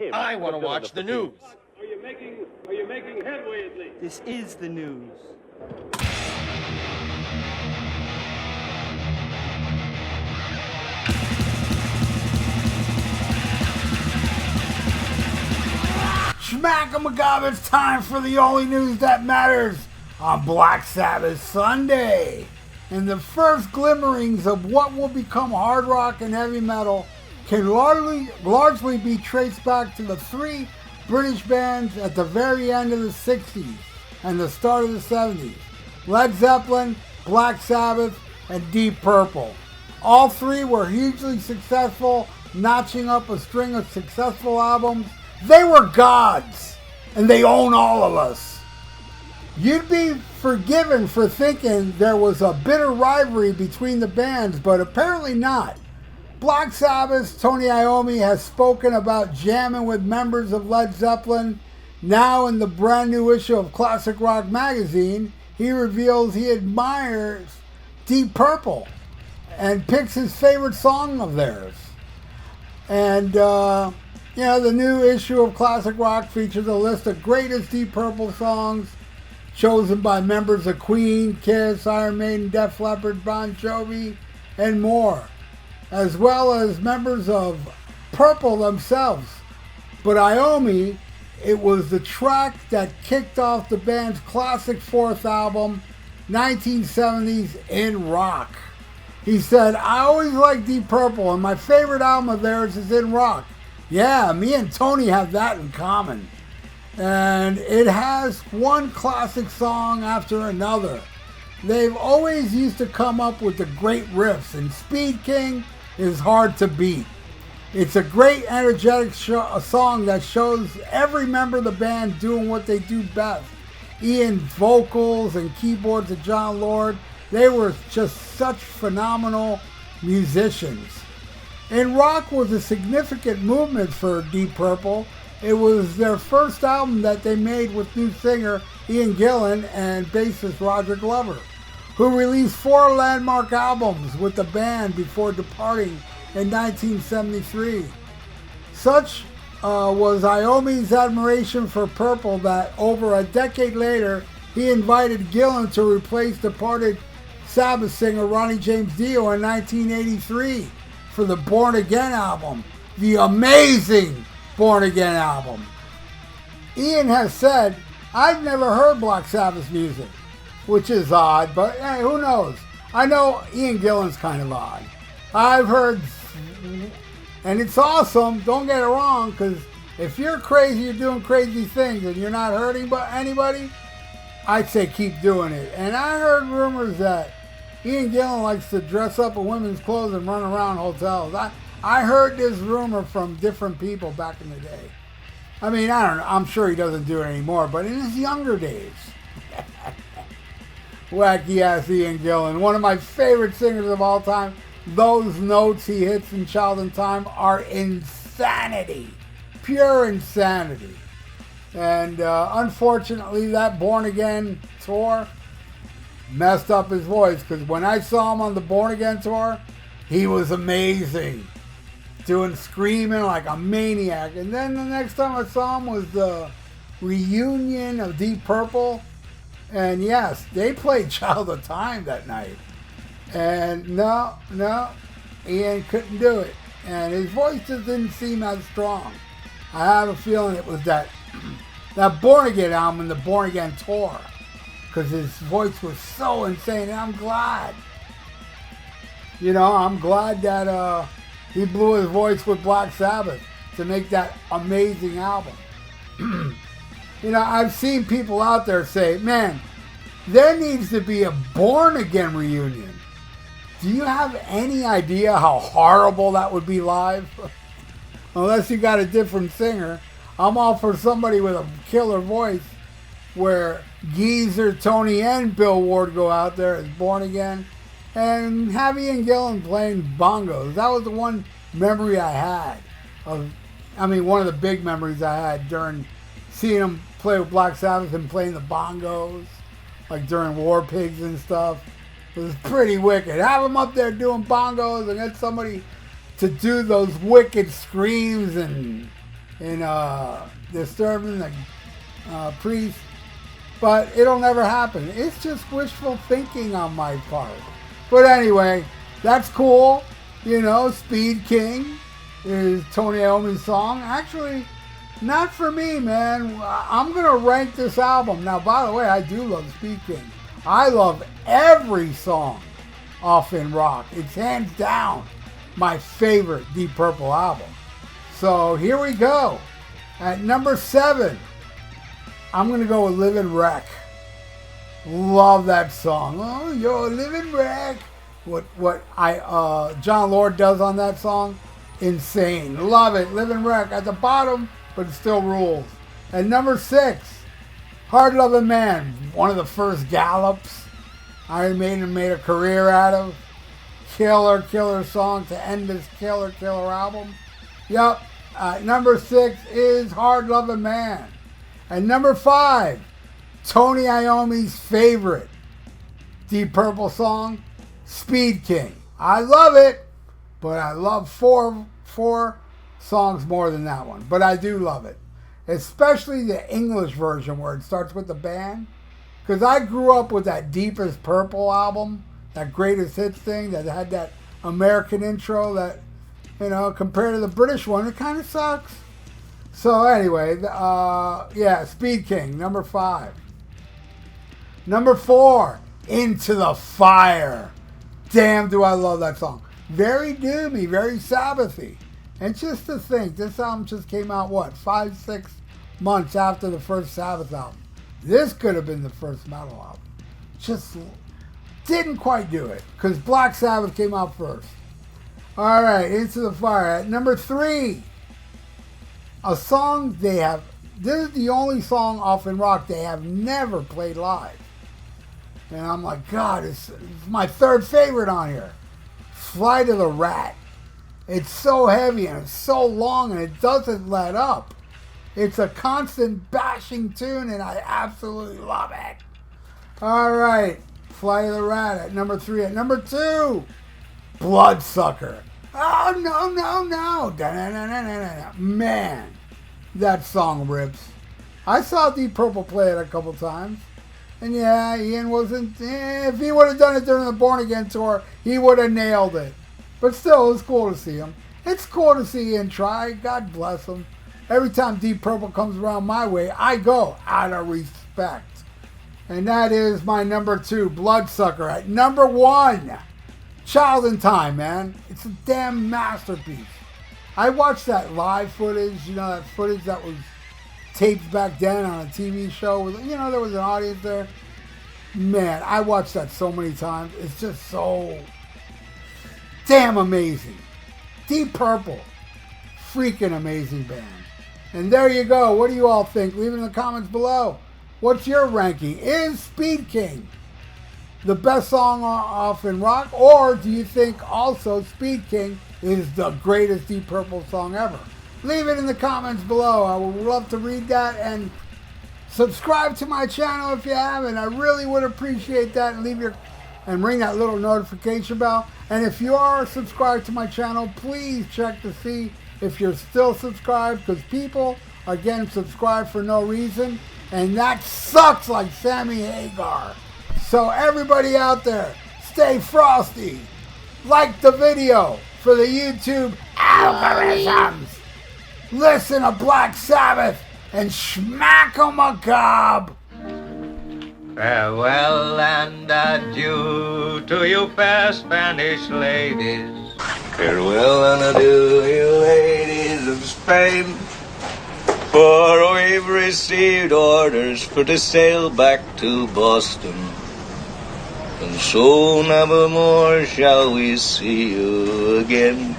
him. I want to watch the news. Are you making headway at least? This is the news. Schmack-a-magob, it's time for the only news that matters on Black Sabbath Sunday. And the first glimmerings of what will become hard rock and heavy metal can largely be traced back to the three British bands at the very end of the 60s and the start of the 70s. Led Zeppelin, Black Sabbath, and Deep Purple. All three were hugely successful, notching up a string of successful albums. They were gods, and they own all of us. You'd be forgiven for thinking there was a bitter rivalry between the bands, but apparently not. Black Sabbath's Tony Iommi has spoken about jamming with members of Led Zeppelin. Now in the brand new issue of Classic Rock magazine, he reveals he admires Deep Purple and picks his favorite song of theirs. And, the new issue of Classic Rock features a list of greatest Deep Purple songs chosen by members of Queen, Kiss, Iron Maiden, Def Leppard, Bon Jovi, and more, as well as members of Purple themselves. But Iommi, it was the track that kicked off the band's classic fourth album, 1970s In Rock. He said, "I always liked Deep Purple, and my favorite album of theirs is In Rock. Yeah, me and Tony have that in common. And it has one classic song after another. They've always used to come up with the great riffs, and Speed King is hard to beat. It's a great, energetic song that shows every member of the band doing what they do best. Ian's vocals and keyboards of John Lord, they were just such phenomenal musicians." In Rock was a significant movement for Deep Purple. It was their first album that they made with new singer Ian Gillan and bassist Roger Glover, who released 4 landmark albums with the band before departing in 1973. Such was Iommi's admiration for Purple that over a decade later, he invited Gillan to replace departed Sabbath singer Ronnie James Dio in 1983 for the Born Again album, the amazing Born Again album. Ian has said, "I've never heard Black Sabbath music," which is odd, but hey, who knows? I know Ian Gillan's kind of odd. I've heard, and it's awesome, don't get it wrong, because if you're crazy, you're doing crazy things, and you're not hurting anybody, I'd say keep doing it. And I heard rumors that Ian Gillan likes to dress up in women's clothes and run around hotels. I heard this rumor from different people back in the day. I mean, I don't know. I'm sure he doesn't do it anymore, but in his younger days. Wacky ass Ian Gillan, one of my favorite singers of all time. Those notes he hits in Child in Time are insanity. Pure insanity. And unfortunately, that Born Again tour messed up his voice, because when I saw him on the Born Again tour, he was amazing, doing screaming like a maniac. And then the next time I saw him was the reunion of Deep Purple, and yes, they played Child of Time that night, and no, Ian couldn't do it, and his voice just didn't seem as strong. I have a feeling it was that Born Again album and the Born Again tour, because his voice was so insane, and I'm glad. I'm glad that he blew his voice with Black Sabbath to make that amazing album. I've seen people out there say, man, there needs to be a Born Again reunion. Do you have any idea how horrible that would be live? Unless you got a different singer. I'm all for somebody with a killer voice where Geezer, Tony, and Bill Ward go out there as Born Again, and have Ian Gillan playing bongos. That was the one memory I had one of the big memories I had during seeing him play with Black Sabbath and playing the bongos, like during War Pigs and stuff. It was pretty wicked. Have him up there doing bongos and get somebody to do those wicked screams and in disturbing the priest. But it'll never happen. It's just wishful thinking on my part. But anyway, that's cool. You know, Speed King is Tony Iommi's song. Actually, not for me, man. I'm going to rank this album. Now, by the way, I do love Speed King. I love every song off In Rock. It's hands down my favorite Deep Purple album. So here we go. At number 7, I'm going to go with Living Wreck. Love that song. Oh, you're a living wreck. What John Lord does on that song, insane. Love it. Living Wreck at the bottom, but it still rules. At number 6, Hard Loving Man, one of the first gallops Iron Maiden made a career out of. Killer song to end this killer album. Yep. Number 6 is Hard Loving Man. And number 5, Tony Iommi's favorite Deep Purple song, Speed King. I love it, but I love four songs more than that one. But I do love it, especially the English version where it starts with the band. Because I grew up with that Deepest Purple album, that greatest hits thing that had that American intro that, you know, compared to the British one, it kind of sucks. So anyway, yeah, Speed King, number 5. Number 4, Into the Fire. Damn, do I love that song. Very doomy, very Sabbathy. And just to think, this album just came out, 5-6 months after the first Sabbath album. This could have been the first metal album. Just didn't quite do it, because Black Sabbath came out first. All right, Into the Fire. At number 3, a song this is the only song off In Rock they have never played live. And I'm like, God, it's my third favorite on here. Fly to the Rat. It's so heavy and it's so long and it doesn't let up. It's a constant bashing tune and I absolutely love it. All right, Fly to the Rat at number 3. At number 2, Bloodsucker. Oh, no. Da-na-na-na-na-na. Man, that song rips. I saw Deep Purple play it a couple times. And yeah, Ian wasn't... if he would have done it during the Born Again tour, he would have nailed it. But still, it was cool to see him. It's cool to see Ian try. God bless him. Every time Deep Purple comes around my way, I go out of respect. And that is my number 2, Bloodsucker. At number 1... Child in Time, man. It's a damn masterpiece. I watched that live footage, you know, that footage that was taped back then on a TV show. You know, there was an audience there. Man, I watched that so many times. It's just so damn amazing. Deep Purple. Freaking amazing band. And there you go. What do you all think? Leave it in the comments below. What's your ranking? Is Speed King the best song off In Rock, or do you think also Speed King is the greatest Deep Purple song ever? Leave it in the comments below. I would love to read that, and subscribe to my channel if you haven't. I really would appreciate that, and ring that little notification bell. And if you are subscribed to my channel, please check to see if you're still subscribed, because people are getting subscribed for no reason, and that sucks like Sammy Hagar. So everybody out there, stay frosty. Like the video for the YouTube algorithms. Listen to Black Sabbath and smack 'em a gob. Farewell and adieu to you fair Spanish ladies. Farewell and adieu, you ladies of Spain. For we've received orders for to sail back to Boston. And so never more shall we see you again.